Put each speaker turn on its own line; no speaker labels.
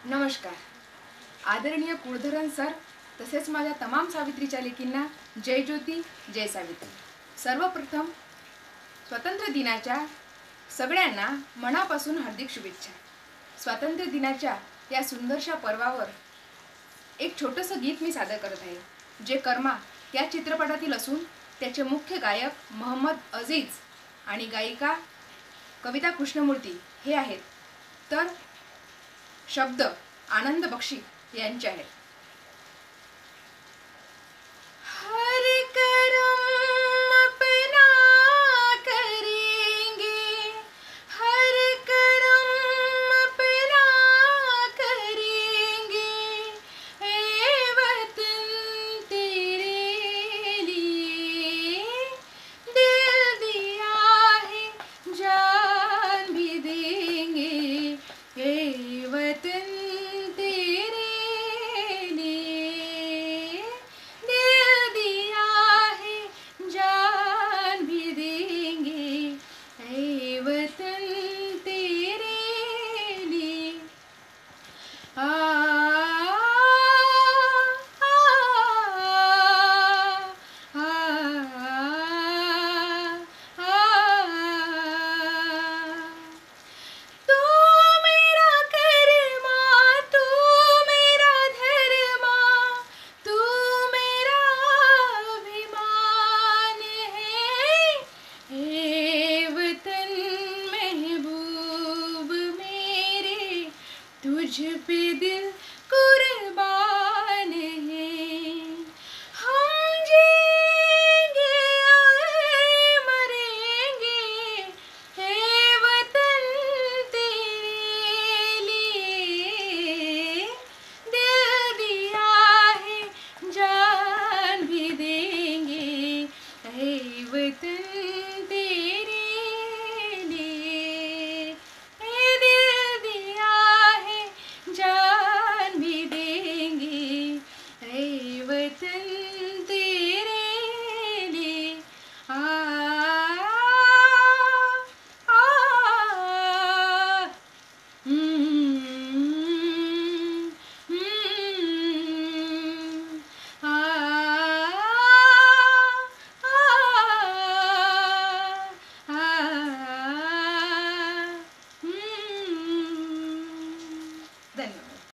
नमस्कार. आदरणीय कुळधरण सर तसेच माझ्या तमाम सावित्रीच्या लेकींना जय ज्योती जय सावित्री. सर्वप्रथम स्वातंत्र्य दिनाच्या सगळ्यांना मनापासून हार्दिक शुभेच्छा. स्वातंत्र्य दिनाच्या या सुंदरशा पर्वावर एक छोटंसं गीत मी सादर करत आहे, जे कर्मा या चित्रपटातील असून त्याचे मुख्य गायक मोहम्मद अजीज आणि गायिका कविता कृष्णमूर्ती हे आहेत. तर शब्द आनंद बक्षी यांचे आहेत. हर करम अपना करेंगे, हर करम अपना करेंगे, ए वतन तेरे लिए दिल दिया है जान भी देंगे, ए वतन तुझ पे दिल